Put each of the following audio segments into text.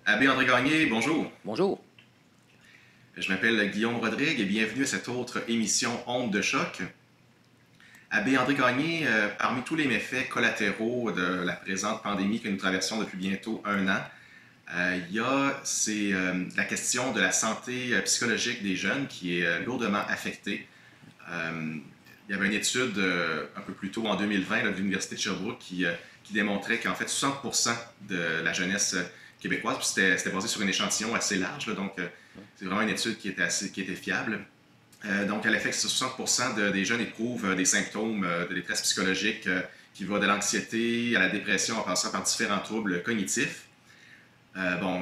Abbé André Gagné, bonjour. Bonjour. Je m'appelle Guillaume Rodrigue et bienvenue à cette autre émission Onde de choc. Abbé André Gagné, parmi tous les méfaits collatéraux de la présente pandémie que nous traversons depuis bientôt un an, la question de la santé psychologique des jeunes qui est lourdement affectée. Euh, il y avait une étude un peu plus tôt en 2020 là, de l'Université de Sherbrooke qui démontrait qu'en fait 60% de la jeunesse québécoise, puis c'était basé sur un échantillon assez large, là, donc c'est vraiment une étude qui était fiable. Donc, à l'effet que 60% des jeunes éprouvent des symptômes de détresse psychologique qui va de l'anxiété à la dépression en passant par différents troubles cognitifs.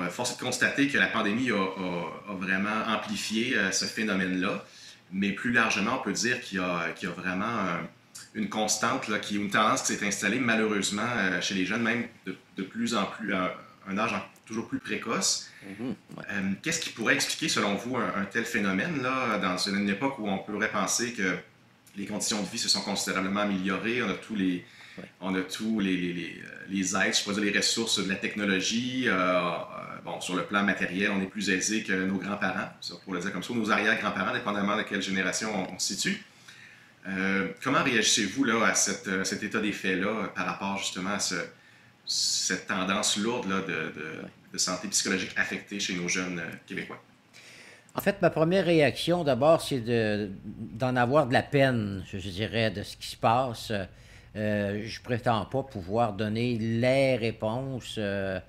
Force est de constater que la pandémie a vraiment amplifié ce phénomène-là, mais plus largement, on peut dire qu'il y a vraiment une constante, là, une tendance qui s'est installée malheureusement chez les jeunes, même de plus en plus à un âge toujours plus précoce. Ouais. Qu'est-ce qui pourrait expliquer, selon vous, un tel phénomène, là, dans une époque où on pourrait penser que les conditions de vie se sont considérablement améliorées, Ouais. on a tous les aides, je pourrais dire les ressources de la technologie. Sur le plan matériel, on est plus aisé que nos grands-parents, pour le dire comme ça, ou nos arrière-grands-parents, dépendamment de quelle génération on se situe. Comment réagissez-vous là, à cet état des faits-là par rapport justement à cette tendance lourde là, Ouais. de santé psychologique affectée chez nos jeunes Québécois? En fait, ma première réaction, d'abord, c'est d'en avoir de la peine, je dirais, de ce qui se passe. Je prétends pas pouvoir donner les réponses euh,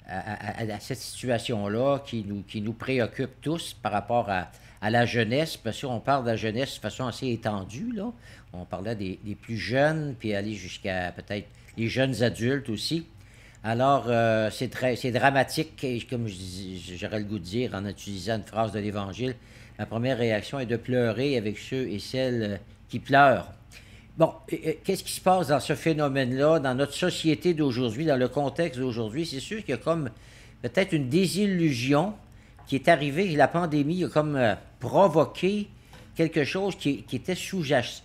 à cette situation-là qui nous préoccupe tous par rapport à la jeunesse, parce qu'on parle de la jeunesse de façon assez étendue, là. On parlait des plus jeunes, puis aller jusqu'à peut-être les jeunes adultes aussi. Alors, c'est dramatique, et comme j'aurais le goût de dire en utilisant une phrase de l'Évangile, ma première réaction est de pleurer avec ceux et celles qui pleurent. Bon, qu'est-ce qui se passe dans ce phénomène-là, dans notre société d'aujourd'hui, dans le contexte d'aujourd'hui? C'est sûr qu'il y a comme peut-être une désillusion qui est arrivée, la pandémie a comme provoqué quelque chose qui était sous-jacent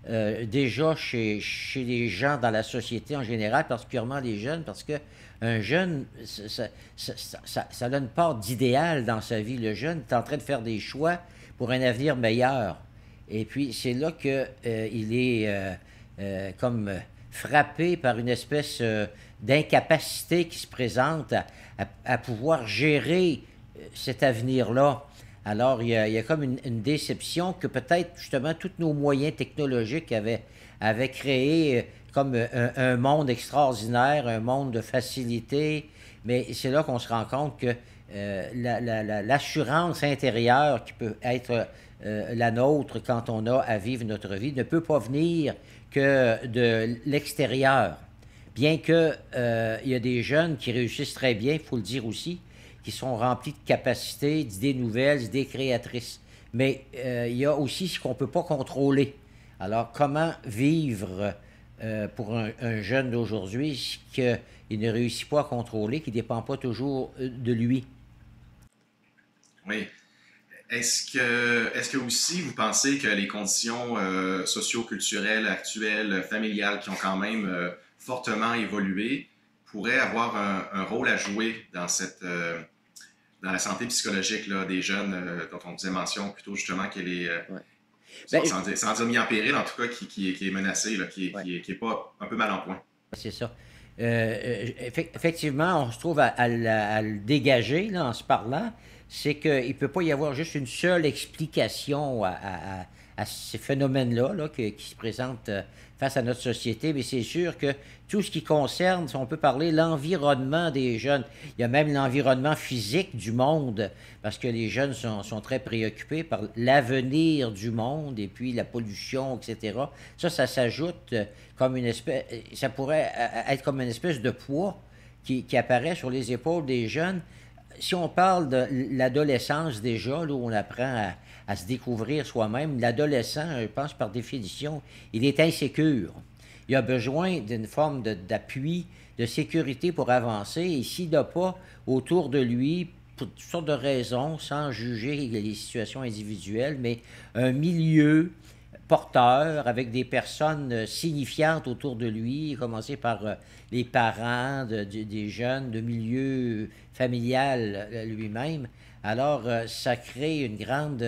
déjà chez les gens dans la société en général, particulièrement les jeunes, parce que un jeune, ça a une part d'idéal dans sa vie. Le jeune est en train de faire des choix pour un avenir meilleur. Et puis, c'est là qu'il est comme frappé par une espèce d'incapacité qui se présente à pouvoir gérer cet avenir-là. Alors, il y a comme une déception que peut-être justement tous nos moyens technologiques avaient créé comme un monde extraordinaire, un monde de facilité. Mais c'est là qu'on se rend compte que l'assurance intérieure qui peut être la nôtre quand on a à vivre notre vie ne peut pas venir que de l'extérieur. Bien que il y a des jeunes qui réussissent très bien, il faut le dire aussi, qui sont remplis de capacités, d'idées nouvelles, d'idées créatrices. Mais il y a aussi ce qu'on ne peut pas contrôler. Alors, comment vivre pour un jeune d'aujourd'hui ce qu'il ne réussit pas à contrôler, qui ne dépend pas toujours de lui? Oui. Est-ce que aussi vous pensez que les conditions socio-culturelles actuelles, familiales, qui ont quand même fortement évolué, pourraient avoir un rôle à jouer dans la santé psychologique là, des jeunes dont on disait mention plutôt justement qu'elle est, Ouais. Ben, sans dire mis en péril, en tout cas, qui est menacée, là, ouais. qui est pas un peu mal en point? C'est ça. Effectivement, on se trouve à le dégager là, en se parlant. C'est qu'il ne peut pas y avoir juste une seule explication à ces phénomènes-là là, qui se présentent face à notre société. Mais c'est sûr que tout ce qui concerne, si on peut parler, l'environnement des jeunes, il y a même l'environnement physique du monde, parce que les jeunes sont très préoccupés par l'avenir du monde et puis la pollution, etc. Ça s'ajoute comme une espèce, ça pourrait être comme une espèce de poids qui apparaît sur les épaules des jeunes. Si on parle de l'adolescence déjà, là, où on apprend à se découvrir soi-même, l'adolescent, je pense par définition, il est insécure. Il a besoin d'une forme d'appui, de sécurité pour avancer. Et s'il n'a pas autour de lui, pour toutes sortes de raisons, sans juger les situations individuelles, mais un milieu porteur, avec des personnes signifiantes autour de lui, à commencer par les parents des jeunes, de milieu familial lui-même. Alors, ça crée une grande...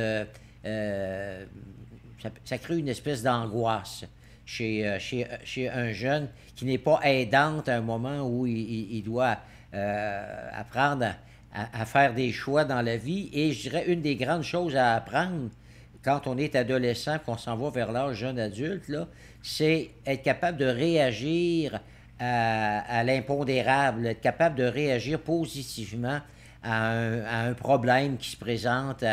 ça crée une espèce d'angoisse chez un jeune qui n'est pas aidante à un moment où il doit apprendre à faire des choix dans la vie. Et je dirais, une des grandes choses à apprendre quand on est adolescent, qu'on s'en va vers l'âge jeune adulte, là, c'est être capable de réagir à l'impondérable, être capable de réagir positivement à un problème qui se présente,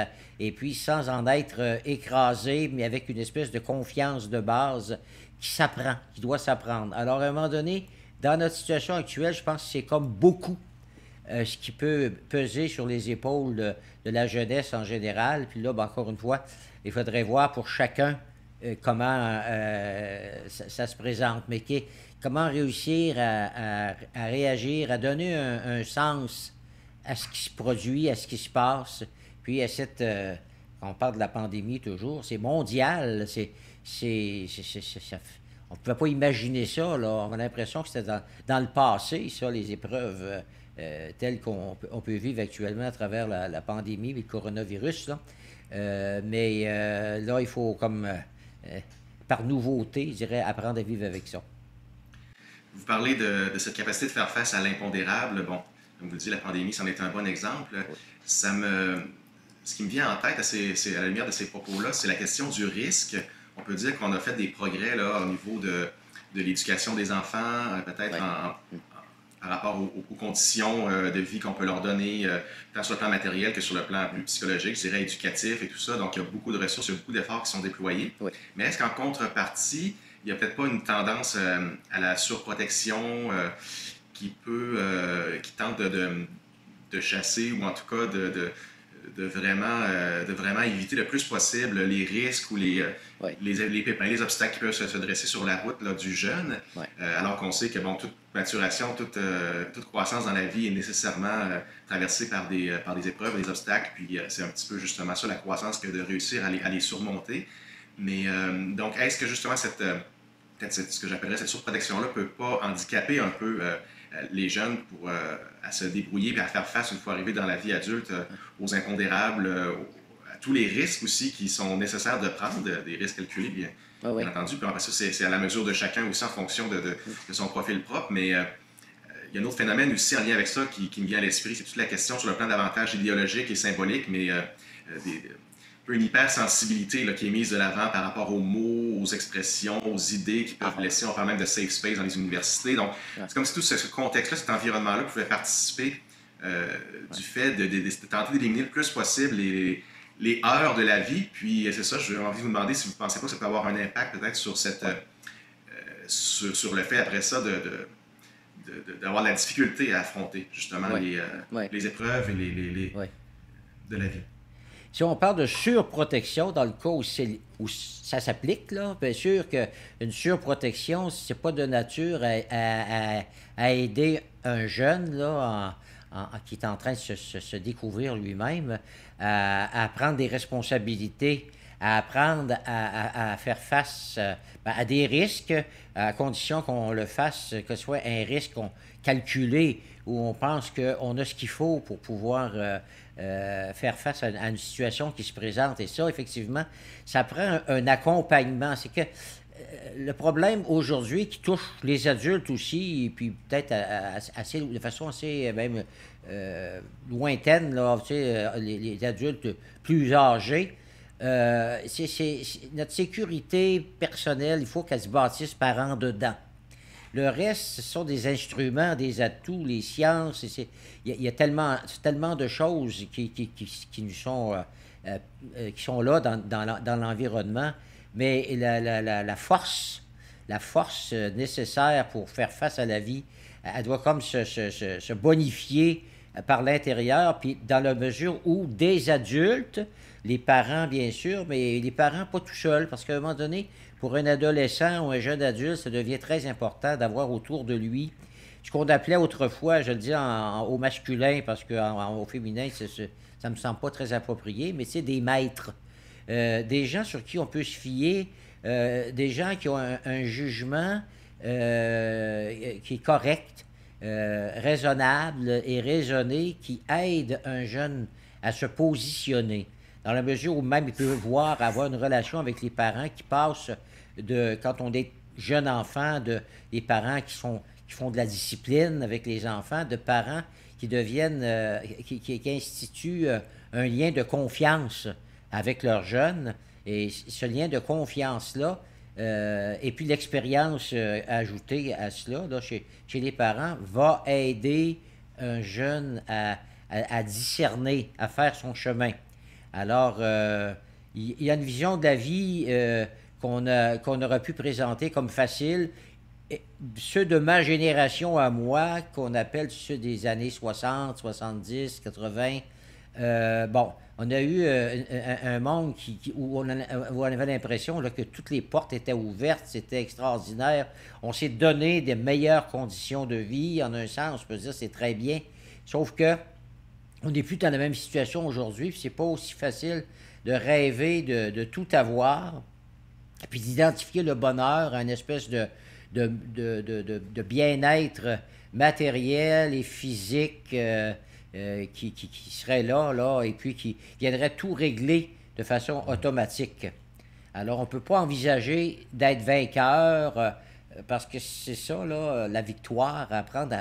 et puis sans en être écrasé, mais avec une espèce de confiance de base qui s'apprend, qui doit s'apprendre. Alors, à un moment donné, dans notre situation actuelle, je pense que c'est comme beaucoup ce qui peut peser sur les épaules de la jeunesse en général. Puis là, ben, encore une fois, il faudrait voir pour chacun comment ça se présente, mais comment réussir à réagir, à donner un sens à ce qui se produit, à ce qui se passe, puis à cette... on parle de la pandémie toujours, c'est mondial, on ne pouvait pas imaginer ça, là. On a l'impression que c'était dans le passé, ça, les épreuves telles qu'on peut vivre actuellement à travers la pandémie et le coronavirus, là. Mais là, il faut, comme par nouveauté, je dirais, apprendre à vivre avec ça. Vous parlez de cette capacité de faire face à l'impondérable. Bon, comme vous le dites, la pandémie, c'en est un bon exemple. Ce qui me vient en tête, à la lumière de ces propos-là, c'est la question du risque. On peut dire qu'on a fait des progrès là, au niveau de l'éducation des enfants, peut-être par rapport aux conditions de vie qu'on peut leur donner, tant sur le plan matériel que sur le plan plus psychologique, je dirais éducatif et tout ça. Donc, il y a beaucoup de ressources, il y a beaucoup d'efforts qui sont déployés. Oui. Mais est-ce qu'en contrepartie, il n'y a peut-être pas une tendance à la surprotection qui tente de chasser ou en tout cas de vraiment éviter le plus possible les risques ou les obstacles qui peuvent se dresser sur la route là, du jeune, alors qu'on sait que bon, toute maturation, toute croissance dans la vie est nécessairement traversée par des épreuves, des obstacles, puis c'est un petit peu justement ça la croissance que de réussir à les surmonter. Mais donc, est-ce que justement peut-être ce que j'appellerais cette surprotection-là peut pas handicaper un peu les jeunes à se débrouiller et à faire face, une fois arrivés dans la vie adulte, aux impondérables, à tous les risques aussi qui sont nécessaires de prendre, des risques calculés, bien entendu. Puis après ça, c'est à la mesure de chacun aussi en fonction de son profil propre. Mais il y a un autre phénomène aussi en lien avec ça qui me vient à l'esprit, c'est toute la question sur le plan davantage idéologique et symbolique, mais une hypersensibilité là, qui est mise de l'avant par rapport aux mots, aux expressions, aux idées qui peuvent laisser, on parle même de safe space dans les universités. Donc, c'est comme si tout ce contexte-là, cet environnement-là pouvait participer du fait de tenter d'éliminer le plus possible les heures de la vie. Puis, c'est ça, j'ai envie de vous demander si vous ne pensez pas que ça peut avoir un impact peut-être sur sur le fait après ça d'avoir la difficulté à affronter justement les épreuves et de la vie. Si on parle de surprotection, dans le cas où ça s'applique, là, bien sûr qu'une surprotection, c'est pas de nature à aider un jeune là, qui est en train de se découvrir lui-même, à prendre des responsabilités, à apprendre à faire face à des risques, à condition qu'on le fasse, que ce soit un risque calculé, où on pense qu'on a ce qu'il faut pour pouvoir faire face à une situation qui se présente. Et ça, effectivement, ça prend un accompagnement. C'est que le problème aujourd'hui qui touche les adultes aussi, et puis peut-être de façon assez même lointaine, là, tu sais, les adultes plus âgés, c'est notre sécurité personnelle, il faut qu'elle se bâtisse par en dedans. Le reste, ce sont des instruments, des atouts, les sciences. Il y a tellement de choses qui nous sont, qui sont là dans l'environnement. Mais la force nécessaire pour faire face à la vie, elle doit comme se bonifier par l'intérieur, puis dans la mesure où des adultes, les parents bien sûr, mais les parents pas tout seuls, parce qu'à un moment donné, pour un adolescent ou un jeune adulte, ça devient très important d'avoir autour de lui ce qu'on appelait autrefois, je le dis au masculin, parce qu'au féminin, ça me semble pas très approprié, mais c'est des maîtres, des gens sur qui on peut se fier des gens qui ont un jugement qui est correct, raisonnable et raisonné, qui aide un jeune à se positionner. Dans la mesure où même il peut avoir une relation avec les parents qui passent quand on est jeune enfant, des parents qui font de la discipline avec les enfants, de parents qui deviennent, qui instituent un lien de confiance avec leurs jeunes. Et ce lien de confiance-là, et puis l'expérience ajoutée à cela, là, chez les parents, va aider un jeune à discerner, à faire son chemin. Alors, il y a une vision de la vie qu'on aurait pu présenter comme facile. Et ceux de ma génération à moi, qu'on appelle ceux des années 60, 70, 80, bon, on a eu un monde où on avait l'impression là, que toutes les portes étaient ouvertes, c'était extraordinaire. On s'est donné des meilleures conditions de vie, en un sens, on peut dire c'est très bien. Sauf que on n'est plus dans la même situation aujourd'hui, puis c'est pas aussi facile de rêver de tout avoir, puis d'identifier le bonheur à une espèce de bien-être matériel et physique qui serait là, et puis qui viendrait tout régler de façon automatique. Alors, on ne peut pas envisager d'être vainqueur, parce que c'est ça, là, la victoire, apprendre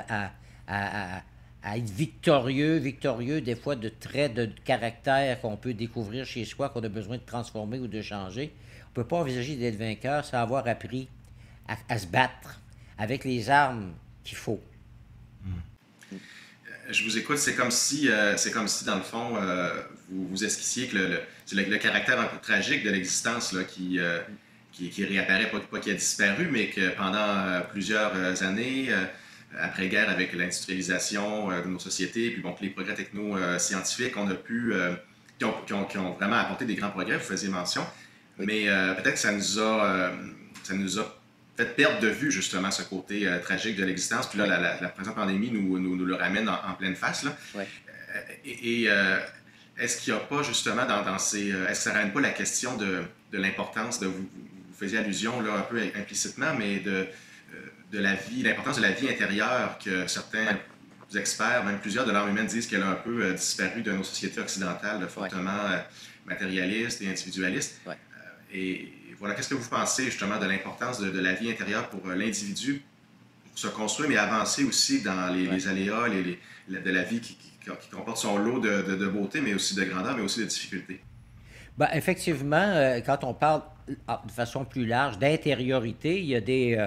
à être victorieux, des fois de traits de caractère qu'on peut découvrir chez soi, qu'on a besoin de transformer ou de changer. On ne peut pas envisager d'être vainqueur sans avoir appris à se battre avec les armes qu'il faut. Je vous écoute, c'est comme si, dans le fond, vous esquissiez que le caractère un peu tragique de l'existence là, qui réapparaît, pas qui a disparu, mais que pendant plusieurs années, après-guerre, avec l'industrialisation de nos sociétés, puis bon, les progrès techno-scientifiques, on a pu, qui ont vraiment apporté des grands progrès, vous faisiez mention, mais peut-être que ça nous a fait perdre de vue justement ce côté tragique de l'existence. Puis là, la présente pandémie nous le ramène en pleine face. Là. Oui. Est-ce qu'il n'y a pas justement dans ces... est-ce que ça ne ramène pas la question de l'importance vous faisiez allusion là, un peu implicitement, mais de la vie, l'importance de la vie intérieure que certains experts, même plusieurs de l'âme humaine disent qu'elle a un peu disparu de nos sociétés occidentales, fortement matérialistes et individualistes. Ouais. Et voilà, qu'est-ce que vous pensez justement de l'importance de la vie intérieure pour l'individu, pour se construire, mais avancer aussi dans les aléas de la vie qui comporte son lot de beauté, mais aussi de grandeur, mais aussi de difficultés? Ben, effectivement, quand on parle de façon plus large d'intériorité, il y a des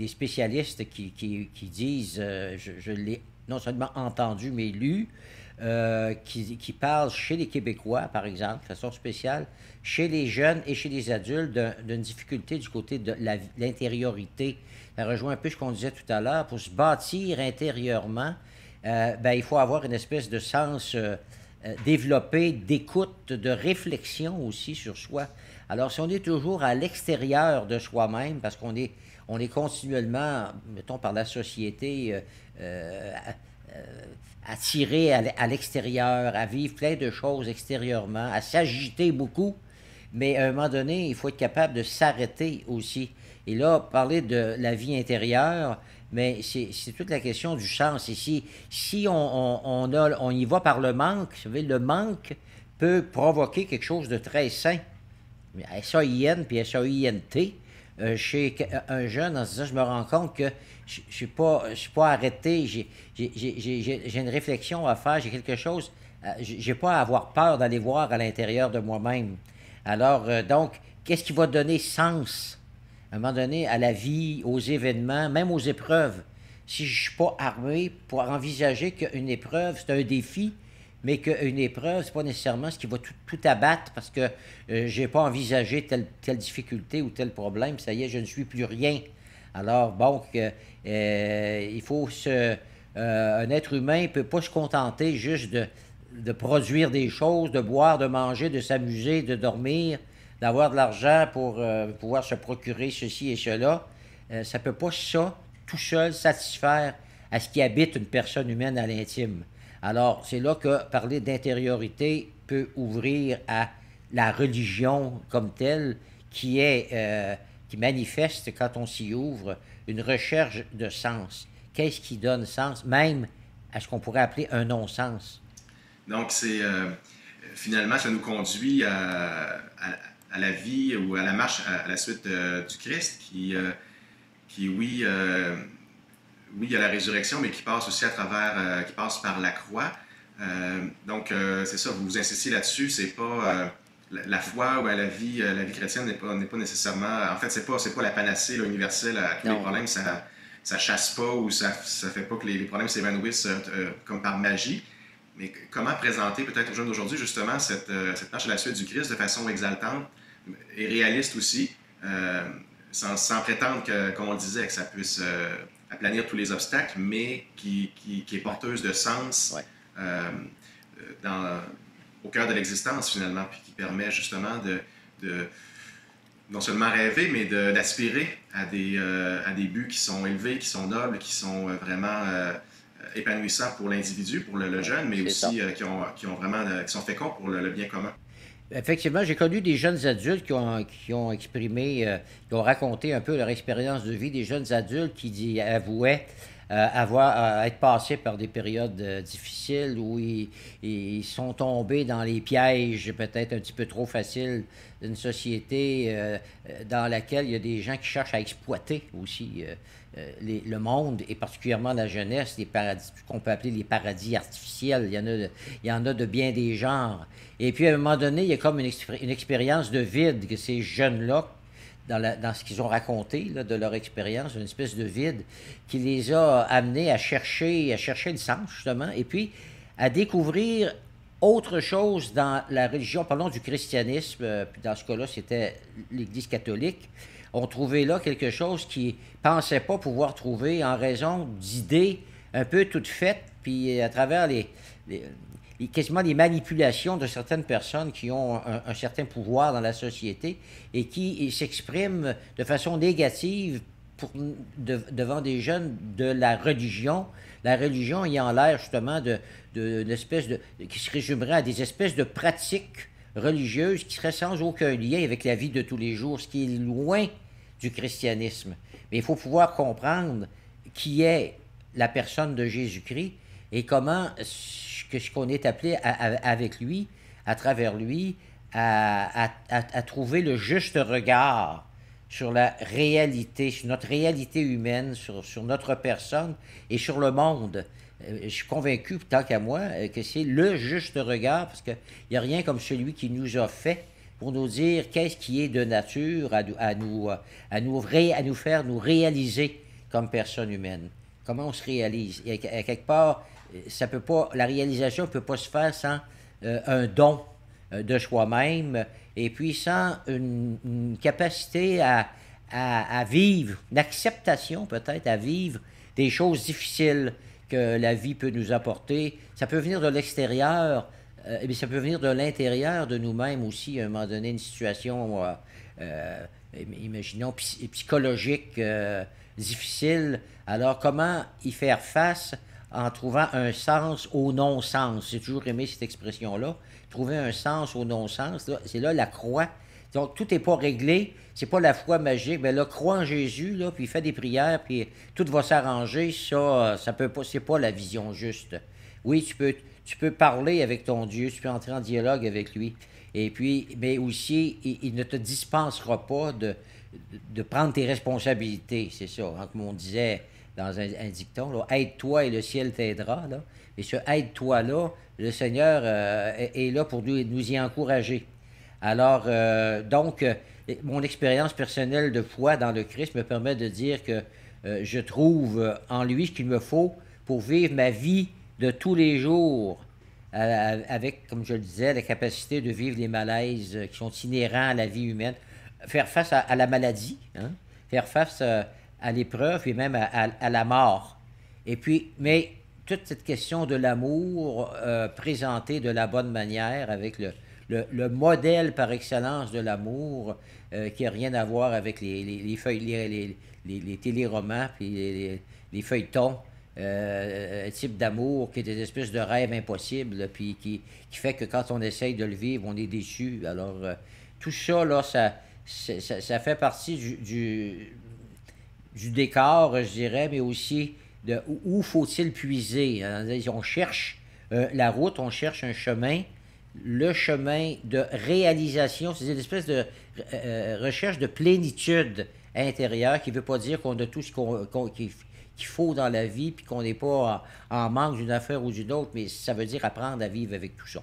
spécialistes qui disent, je l'ai non seulement entendu, mais lu, qui parlent chez les Québécois, par exemple, de façon spéciale, chez les jeunes et chez les adultes, d'une difficulté du côté de l'intériorité. Ça rejoint un peu ce qu'on disait tout à l'heure. Pour se bâtir intérieurement, il faut avoir une espèce de sens développé d'écoute, de réflexion aussi sur soi. Alors, si on est toujours à l'extérieur de soi-même, parce qu'on est continuellement, mettons, par la société, attiré à l'extérieur, à vivre plein de choses extérieurement, à s'agiter beaucoup, mais à un moment donné, il faut être capable de s'arrêter aussi. Et là, parler de la vie intérieure, mais c'est toute la question du sens ici. Si on y va par le manque, vous savez, le manque peut provoquer quelque chose de très sain. S-A-I-N puis S-A-I-N-T, chez un jeune, en se disant, je me rends compte que je ne suis pas arrêté, j'ai une réflexion à faire, j'ai quelque chose, j'ai pas à avoir peur d'aller voir à l'intérieur de moi-même. Alors, donc, qu'est-ce qui va donner sens, à un moment donné, à la vie, aux événements, même aux épreuves? Si je ne suis pas armé pour envisager qu'une épreuve, c'est un défi, mais qu'une épreuve, c'est pas nécessairement ce qui va tout abattre parce que j'ai pas envisagé telle difficulté ou tel problème, ça y est, je ne suis plus rien. Alors, bon, il faut un être humain ne peut pas se contenter juste de produire des choses, de boire, de manger, de s'amuser, de dormir, d'avoir de l'argent pour pouvoir se procurer ceci et cela. Ça ne peut pas, ça, tout seul, satisfaire à ce qui habite une personne humaine à l'intime. Alors, c'est là que parler d'intériorité peut ouvrir à la religion comme telle, qui manifeste, quand on s'y ouvre, une recherche de sens. Qu'est-ce qui donne sens, même à ce qu'on pourrait appeler un non-sens? Donc, finalement, ça nous conduit à la vie ou à la marche à la suite du Christ, oui, oui, il y a la résurrection, mais qui passe aussi qui passe par la croix. C'est ça, vous insistez là-dessus, c'est pas la foi ou la vie chrétienne n'est pas nécessairement, en fait, c'est pas la panacée là, universelle à tous les problèmes, ça chasse pas ou ça fait pas que les problèmes s'évanouissent comme par magie. Mais comment présenter peut-être aux jeunes d'aujourd'hui justement cette marche à la suite du Christ de façon exaltante et réaliste aussi, sans prétendre comme on le disait, que ça puisse aplanir tous les obstacles, mais qui est porteuse de sens au cœur de l'existence finalement, puis qui permet justement de non seulement rêver, mais d'aspirer à des buts qui sont élevés, qui sont nobles, qui sont vraiment épanouissants pour l'individu, pour le jeune, mais aussi qui sont féconds pour le bien commun. Effectivement, j'ai connu des jeunes adultes qui ont exprimé, qui ont raconté un peu leur expérience de vie, des jeunes adultes qui avouaient être passés par des périodes difficiles où ils sont tombés dans les pièges peut-être un petit peu trop faciles d'une société dans laquelle il y a des gens qui cherchent à exploiter aussi le monde et particulièrement la jeunesse, les paradis, ce qu'on peut appeler les paradis artificiels. Il y en a de bien des genres. Et puis à un moment donné, il y a comme une expérience de vide que ces jeunes-là, dans ce qu'ils ont raconté là, de leur expérience, une espèce de vide qui les a amenés à chercher le sens, justement, et puis à découvrir autre chose dans la religion. Parlons du christianisme, puis dans ce cas-là, c'était l'Église catholique. On trouvait là quelque chose qu'ils ne pensaient pas pouvoir trouver en raison d'idées un peu toutes faites, puis à travers quasiment les manipulations de certaines personnes qui ont un certain pouvoir dans la société et qui s'expriment de façon négative devant des jeunes de la religion ayant l'air justement qui se résumerait à des espèces de pratiques religieuses qui seraient sans aucun lien avec la vie de tous les jours, ce qui est loin du christianisme. Mais il faut pouvoir comprendre qui est la personne de Jésus-Christ et comment ce qu'on est appelé avec lui, à travers lui, à trouver le juste regard sur la réalité, sur notre réalité humaine, sur notre personne et sur le monde. Je suis convaincu, tant qu'à moi, que c'est le juste regard, parce qu'il n'y a rien comme celui qui nous a fait pour nous dire qu'est-ce qui est de nature à nous faire nous réaliser comme personne humaine. Comment on se réalise. Et à quelque part, la réalisation ne peut pas se faire sans un don de soi-même et puis sans une capacité à vivre, une acceptation peut-être à vivre des choses difficiles que la vie peut nous apporter. Ça peut venir de l'extérieur, mais ça peut venir de l'intérieur de nous-mêmes aussi, à un moment donné, une situation, imaginons, psychologique difficile. Alors, comment y faire face en trouvant un sens au non-sens? J'ai toujours aimé cette expression-là. Trouver un sens au non-sens, c'est là la croix. Donc, tout n'est pas réglé. C'est pas la foi magique. Mais là, crois en Jésus, là, puis fais des prières, puis tout va s'arranger. Ça peut pas, c'est pas la vision juste. Oui, tu peux parler avec ton Dieu, tu peux entrer en dialogue avec lui. Et puis, mais aussi, il ne te dispensera pas de prendre tes responsabilités. C'est ça, hein, comme on disait dans un dicton, là, aide-toi et le ciel t'aidera. Là. Et ce aide-toi-là, le Seigneur est là pour nous y encourager. Alors, mon expérience personnelle de foi dans le Christ me permet de dire que je trouve en lui ce qu'il me faut pour vivre ma vie de tous les jours, avec, comme je le disais, la capacité de vivre les malaises qui sont inhérents à la vie humaine, faire face à la maladie, hein? Faire face à l'épreuve et même à la mort. Et puis, mais toute cette question de l'amour présentée de la bonne manière avec le modèle par excellence de l'amour qui n'a rien à voir avec les téléromans puis les feuilletons, un type d'amour qui est des espèces de rêves impossibles puis qui fait que quand on essaye de le vivre, on est déçu. Alors, tout ça, là, ça fait partie du décor, je dirais, mais aussi de où faut-il puiser. Hein? On cherche la route, on cherche un chemin, le chemin de réalisation, c'est une espèce de recherche de plénitude intérieure qui ne veut pas dire qu'on a tout ce qu'il faut dans la vie puis qu'on n'est pas en manque d'une affaire ou d'une autre, mais ça veut dire apprendre à vivre avec tout ça.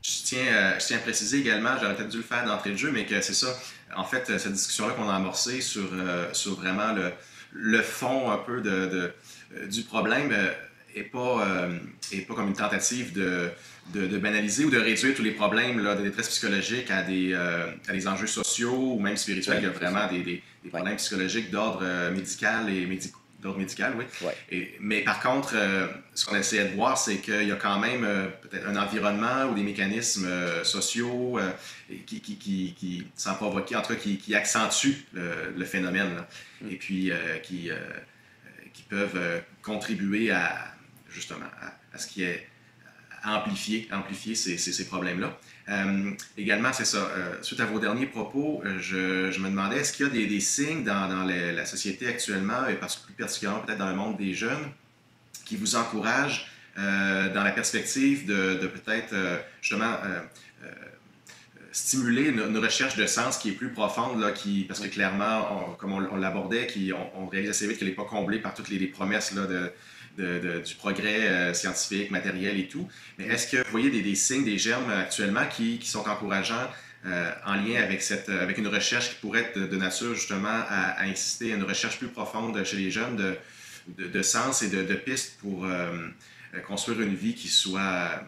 Je tiens à préciser également, j'aurais peut-être dû le faire d'entrée de jeu, mais que c'est ça. En fait, cette discussion-là qu'on a amorcée sur vraiment le fond un peu du problème est pas comme une tentative de banaliser ou de réduire tous les problèmes là, de détresse psychologique à des enjeux sociaux ou même spirituels. Il y a vraiment des problèmes psychologiques d'ordre médical et d'ordre médical, oui. Mais par contre, ce qu'on essayait de voir, c'est qu'il y a quand même peut-être un environnement ou des mécanismes sociaux qui sans provoquer, en tout cas, qui accentuent le phénomène, là, et puis qui peuvent contribuer justement à ce qui est à amplifier ces problèmes-là. Également, c'est ça. Suite à vos derniers propos, je me demandais, est-ce qu'il y a des signes dans la société actuellement, et plus particulièrement peut-être dans le monde des jeunes, qui vous encouragent dans la perspective de peut-être justement stimuler une recherche de sens qui est plus profonde, là, parce que clairement, comme on l'abordait, on réalise assez vite qu'elle n'est pas comblée par toutes les promesses là, du progrès scientifique, matériel et tout. Mais est-ce que vous voyez des signes, des germes actuellement qui sont encourageants en lien avec une recherche qui pourrait être de nature justement à inciter à une recherche plus profonde chez les jeunes de sens et de pistes pour construire une vie qui soit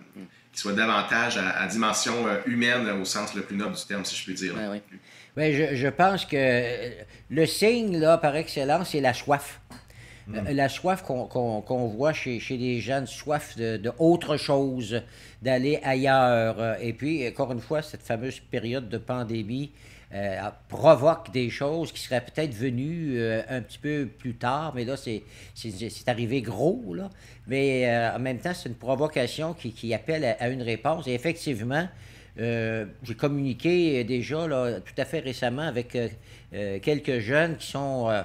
davantage à dimension humaine au sens le plus noble du terme, si je puis dire. Oui, oui. Mais je pense que le signe, là, par excellence, c'est la soif. La soif qu'on voit chez les jeunes, soif de autre chose, d'aller ailleurs. Et puis, encore une fois, cette fameuse période de pandémie provoque des choses qui seraient peut-être venues un petit peu plus tard, mais là, c'est arrivé gros, là. Mais en même temps, c'est une provocation qui appelle à une réponse. Et effectivement, j'ai communiqué déjà là, tout à fait récemment avec quelques jeunes qui sont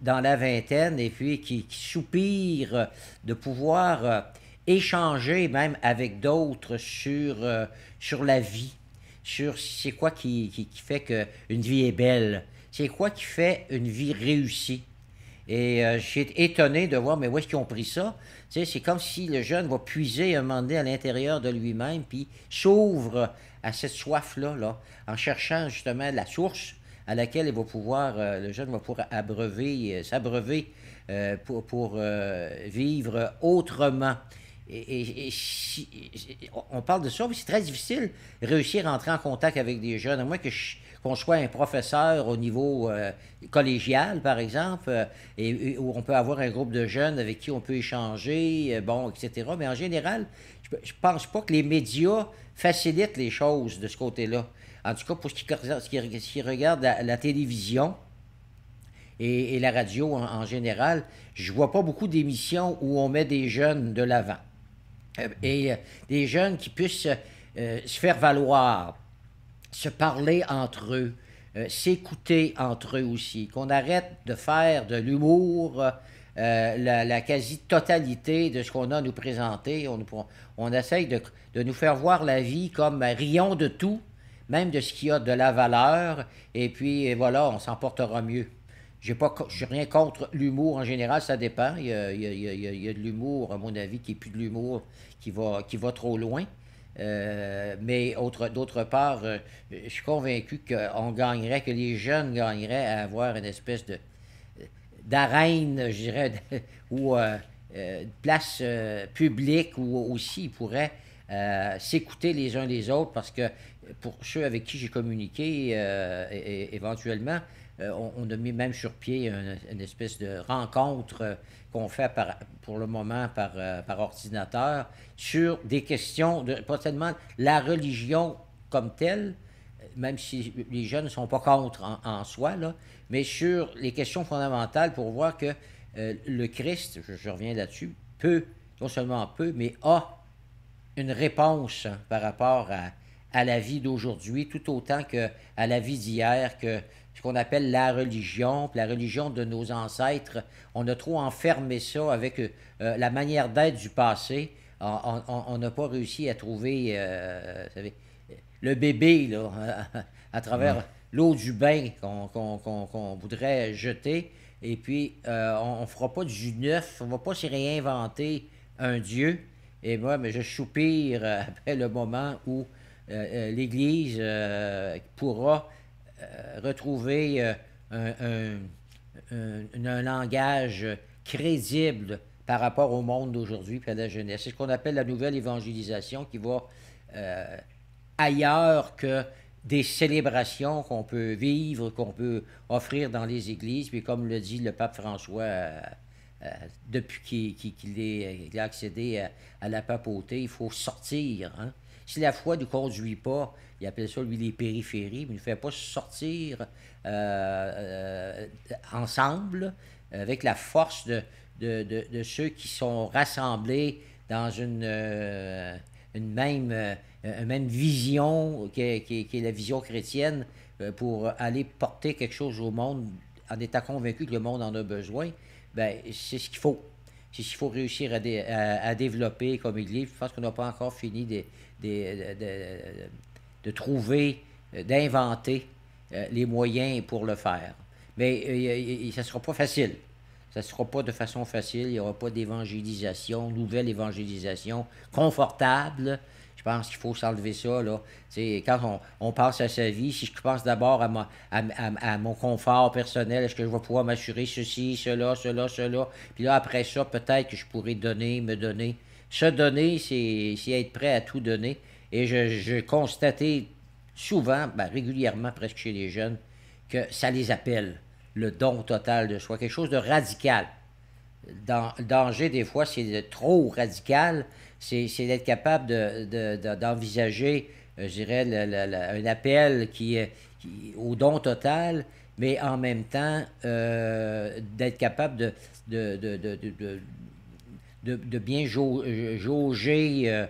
dans la vingtaine et puis qui soupirent de pouvoir échanger même avec d'autres sur la vie, sur c'est quoi qui fait qu'une vie est belle, c'est quoi qui fait une vie réussie. Et j'ai étonné de voir, mais où est-ce qu'ils ont pris ça? Tu sais, c'est comme si le jeune va puiser un moment donné à l'intérieur de lui-même, puis s'ouvre à cette soif-là, là, en cherchant justement la source à laquelle il va pouvoir, le jeune va pouvoir s'abreuver pour vivre autrement. On parle de ça, mais c'est très difficile de réussir à entrer en contact avec des jeunes, à moins qu'on soit un professeur au niveau collégial, par exemple, et où on peut avoir un groupe de jeunes avec qui on peut échanger, bon, etc. Mais en général, je ne pense pas que les médias facilitent les choses de ce côté-là. En tout cas, pour ce qui regarde la télévision et la radio en général, je ne vois pas beaucoup d'émissions où on met des jeunes de l'avant. Et des jeunes qui puissent se faire valoir, se parler entre eux, s'écouter entre eux aussi, qu'on arrête de faire de l'humour la quasi-totalité de ce qu'on a à nous présenter. On essaye de nous faire voir la vie comme rions de tout, même de ce qui a de la valeur, et puis voilà, on s'en portera mieux. Je n'ai rien contre l'humour en général, ça dépend. Il y a de l'humour, à mon avis, qui n'est plus de l'humour qui va trop loin. Mais d'autre part, je suis convaincu qu'on gagnerait, que les jeunes gagneraient à avoir une espèce d'arène, je dirais, ou de place publique où aussi ils pourraient s'écouter les uns les autres, parce que pour ceux avec qui j'ai communiqué éventuellement, on a mis même sur pied une espèce de rencontre qu'on fait pour le moment par ordinateur sur des questions, pas tellement la religion comme telle, même si les jeunes ne sont pas contre en soi, là, mais sur les questions fondamentales pour voir que le Christ, je reviens là-dessus, non seulement peut, mais a une réponse par rapport à la vie d'aujourd'hui, tout autant qu'à la vie d'hier, que ce qu'on appelle la religion, puis la religion de nos ancêtres. On a trop enfermé ça avec la manière d'être du passé. On n'a pas réussi à trouver vous savez, le bébé là, à Mhm. travers l'eau du bain qu'on voudrait jeter. Et puis, on ne fera pas du jus neuf, on ne va pas se réinventer un Dieu. Et moi, mais je soupire après le moment où l'Église pourra retrouver un langage crédible par rapport au monde d'aujourd'hui et à la jeunesse. C'est ce qu'on appelle la nouvelle évangélisation qui va euh, ailleurs que des célébrations qu'on peut vivre, qu'on peut offrir dans les églises. Puis comme le dit le pape François, depuis qu'il a accédé à la papauté, il faut sortir. Hein? Si la foi ne conduit pas, il appelle ça lui les périphéries, mais il ne fait pas sortir ensemble avec la force de ceux qui sont rassemblés dans une même vision qui est la vision chrétienne pour aller porter quelque chose au monde en étant convaincu que le monde en a besoin, ben, c'est ce qu'il faut. C'est ce qu'il faut réussir à développer comme Église. Je pense qu'on n'a pas encore fini de trouver, d'inventer les moyens pour le faire. Mais ça ne sera pas facile. Ça ne sera pas de façon facile. Il n'y aura pas d'évangélisation, nouvelle évangélisation confortable. Je pense qu'il faut s'enlever ça. Là. Quand on pense à sa vie, si je pense d'abord à mon confort personnel, est-ce que je vais pouvoir m'assurer ceci, cela, puis là, après ça, peut-être que je pourrais donner, me donner. Se donner, c'est être prêt à tout donner. Et je constatais souvent, ben, régulièrement presque chez les jeunes, que ça les appelle, le don total de soi, quelque chose de radical. Le danger, des fois, c'est trop radical, c'est d'être capable d'envisager, je dirais, un appel au don total, mais en même temps, d'être capable de bien jauger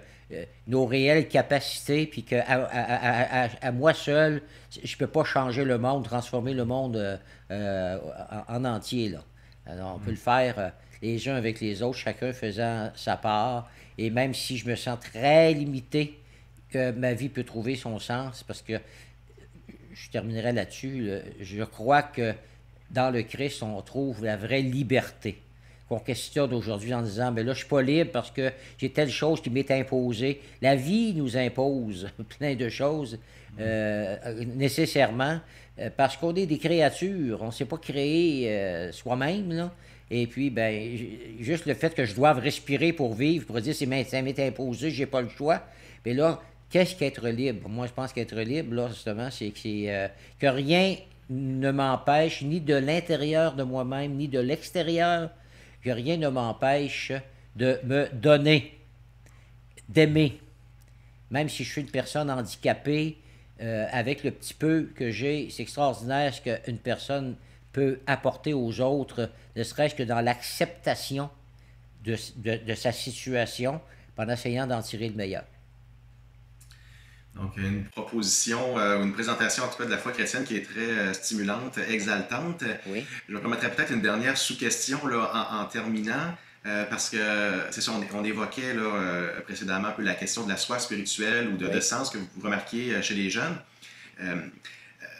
nos réelles capacités, puis qu'à à moi seul, je ne peux pas changer le monde, transformer le monde en entier. Là. Alors, on peut le faire les uns avec les autres, chacun faisant sa part. Et même si je me sens très limité, que ma vie peut trouver son sens, parce que je terminerai là-dessus, je crois que dans le Christ, on trouve la vraie liberté qu'on questionne aujourd'hui en disant, mais là, je suis pas libre parce que j'ai telle chose qui m'est imposée. La vie nous impose plein de choses nécessairement parce qu'on est des créatures. On ne s'est pas créé soi-même, là. Et puis, ben, juste le fait que je doive respirer pour vivre, pour dire, ça m'est imposé, j'ai pas le choix. Mais là, qu'est-ce qu'être libre? Moi, je pense qu'être libre, là, justement, que rien ne m'empêche, ni de l'intérieur de moi-même, ni de l'extérieur, que rien ne m'empêche de me donner, d'aimer. Même si je suis une personne handicapée, avec le petit peu que j'ai, c'est extraordinaire ce qu'une personne peut apporter aux autres, ne serait-ce que dans l'acceptation de sa situation, en essayant d'en tirer le meilleur. Donc, une proposition, une présentation en tout cas de la foi chrétienne qui est très stimulante, exaltante. Oui, Je me permettrais peut-être une dernière sous-question là, en terminant, parce que c'est ça, on évoquait là, précédemment un peu la question de la soif spirituelle ou de oui. sens que vous remarquez chez les jeunes. Euh,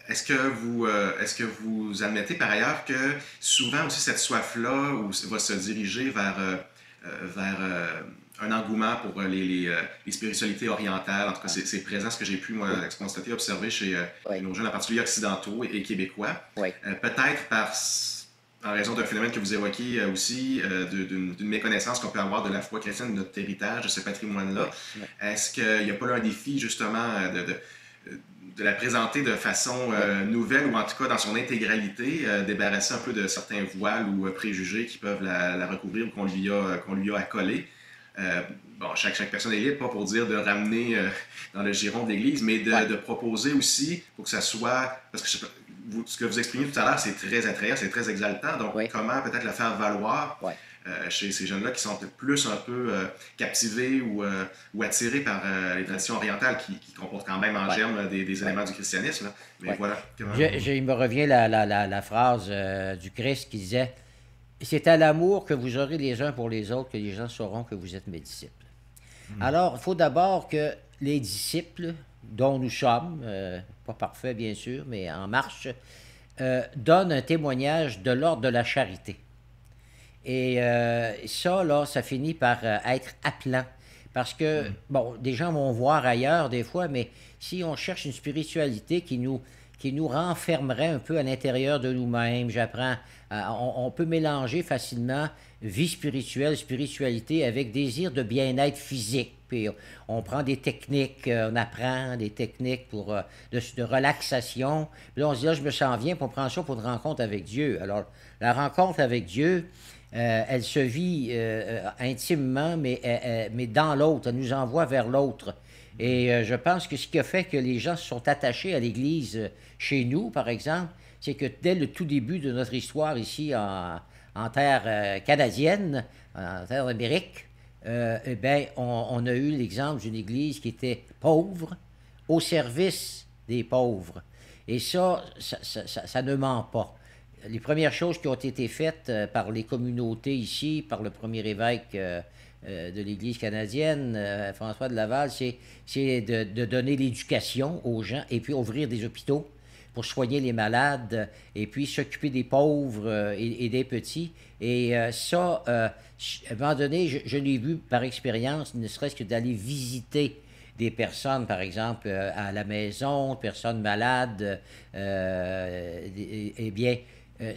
est-ce que vous admettez par ailleurs que souvent aussi cette soif-là va se diriger vers un engouement pour les spiritualités orientales? En tout cas, Ah, c'est présent ce que j'ai pu moi, oui, constater, observer chez oui, nos jeunes, en particulier occidentaux et québécois. oui, Peut-être en raison d'un phénomène que vous évoquez aussi, d'une méconnaissance qu'on peut avoir de la foi chrétienne, de notre héritage, de ce oui, patrimoine-là. oui, Est-ce qu'il n'y a pas là un défi, justement, de la présenter de façon oui. nouvelle ou en tout cas dans son intégralité, débarrasser un peu de certains voiles ou préjugés qui peuvent la recouvrir ou qu'on lui a accolés? Bon, chaque personne est libre, pas pour dire de ramener dans le giron de l'Église, mais Ouais, de proposer aussi pour que ça soit... Parce que ce que vous exprimiez tout à l'heure, c'est très attrayant, c'est très exaltant. Donc, Oui. comment peut-être le faire valoir Oui. chez ces jeunes-là qui sont peut-être plus un peu captivés ou attirés par les traditions orientales qui comportent quand même en germe des éléments du christianisme. Là. Mais voilà. Il me revient la phrase du Christ qui disait « C'est à l'amour que vous aurez les uns pour les autres que les gens sauront que vous êtes mes disciples. » Alors, il faut d'abord que les disciples, dont nous sommes, pas parfaits bien sûr, mais en marche, donnent un témoignage de l'ordre de la charité. Et ça, là, ça finit par être appelant. Parce que, bon, des gens vont voir ailleurs des fois, mais si on cherche une spiritualité qui nous renfermerait un peu à l'intérieur de nous-mêmes, on peut mélanger facilement vie spirituelle, spiritualité avec désir de bien-être physique. Puis on prend des techniques, on apprend des techniques de relaxation. Puis là, on se dit, là, je me sens bien, puis on prend ça pour une rencontre avec Dieu. Alors, la rencontre avec Dieu, elle se vit intimement, mais dans l'autre. Elle nous envoie vers l'autre. Et je pense que ce qui a fait que les gens se sont attachés à l'Église chez nous, par exemple, c'est que dès le tout début de notre histoire ici en terre canadienne, en terre d'Amérique, eh bien, on a eu l'exemple d'une Église qui était pauvre, au service des pauvres. Et ça ne ment pas. Les premières choses qui ont été faites par les communautés ici, par le premier évêque de l'Église canadienne, François de Laval, c'est de donner l'éducation aux gens et puis ouvrir des hôpitaux pour soigner les malades et puis s'occuper des pauvres et des petits. Et ça, à un moment donné, je l'ai vu par expérience, ne serait-ce que d'aller visiter des personnes, par exemple, à la maison, personnes malades, eh bien,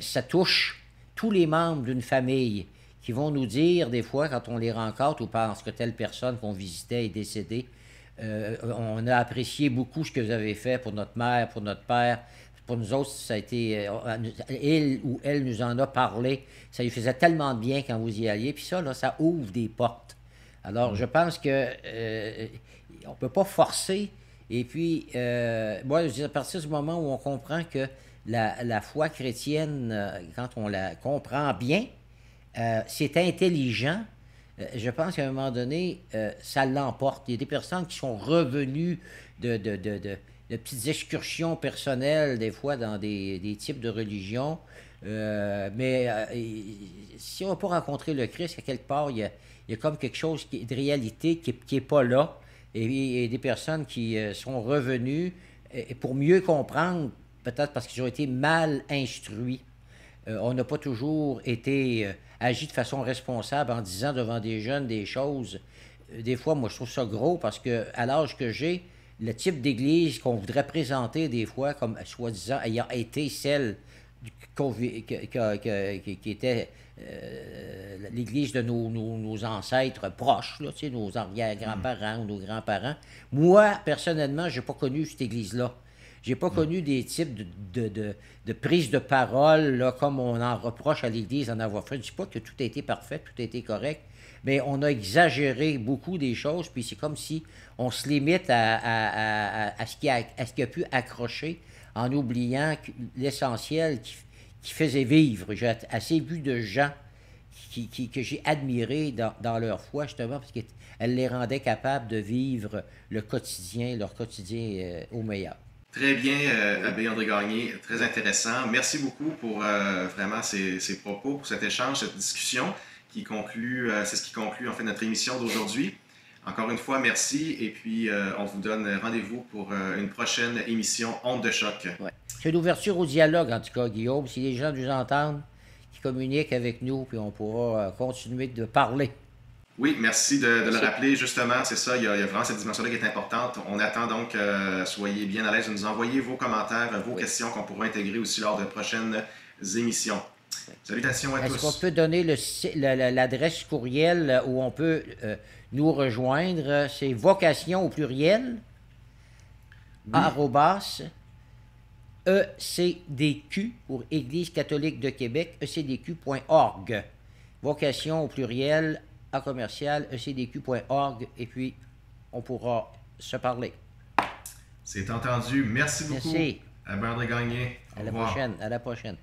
ça touche tous les membres d'une famille qui vont nous dire, des fois, quand on les rencontre ou parce que telle personne qu'on visitait est décédée, on a apprécié beaucoup ce que vous avez fait pour notre mère, pour notre père. Pour nous autres, ça a été... il ou elle nous en a parlé. Ça lui faisait tellement de bien quand vous y alliez. Puis ça, là, ça ouvre des portes. Alors, je pense que on ne peut pas forcer. Et puis, moi, je dis, à partir du moment où on comprend que la foi chrétienne, quand on la comprend bien, c'est intelligent. Je pense qu'à un moment donné, ça l'emporte. Il y a des personnes qui sont revenues de petites excursions personnelles, des fois, dans des types de religions. Mais si on n'a pas rencontré le Christ, à quelque part, il y a comme quelque chose de réalité qui n'est pas là. Et des personnes qui sont revenues pour mieux comprendre, peut-être parce qu'ils ont été mal instruits. On n'a pas toujours été agi de façon responsable en disant devant des jeunes des choses. Des fois, moi, je trouve ça gros parce que à l'âge que j'ai, le type d'église qu'on voudrait présenter des fois comme soi-disant ayant été celle qui était l'église de nos ancêtres proches, là, tu sais, nos arrière-grands-parents ou nos grands-parents. Moi, personnellement, je n'ai pas connu cette église-là. J'ai pas connu des types de prise de parole, là, comme on en reproche à l'Église d'en avoir fait. Je ne dis pas que tout a été parfait, tout a été correct, mais on a exagéré beaucoup des choses, puis c'est comme si on se limite à ce qui a pu accrocher en oubliant l'essentiel qui faisait vivre. J'ai assez vu de gens que j'ai admirés dans leur foi, justement, parce qu'elle les rendait capables de vivre leur quotidien au meilleur. Très bien, Abbé André Gagné, très intéressant. Merci beaucoup pour vraiment ces propos, pour cet échange, cette discussion qui conclut, c'est ce qui conclut en fait notre émission d'aujourd'hui. Encore une fois, merci et puis on vous donne rendez-vous pour une prochaine émission Ondes de choc. Ouais. C'est l'ouverture au dialogue en tout cas, Guillaume. Si les gens nous entendent, qui communiquent avec nous, puis on pourra continuer de parler. Oui, merci de le rappeler. Justement, c'est ça, il y a vraiment cette dimension-là qui est importante. On attend donc, soyez bien à l'aise de nous envoyer vos commentaires, vos questions qu'on pourra intégrer aussi lors de prochaines émissions. Salutations à tous. Est-ce qu'on peut donner l'adresse courriel où on peut nous rejoindre? C'est vocation au pluriel, @ ECDQ pour Église catholique de Québec, ecdq.org. Vocation au pluriel, @ecdq.org, et puis on pourra se parler. C'est entendu. Merci beaucoup. Merci. Albert de Gagné. À Au la revoir. prochaine. À la prochaine.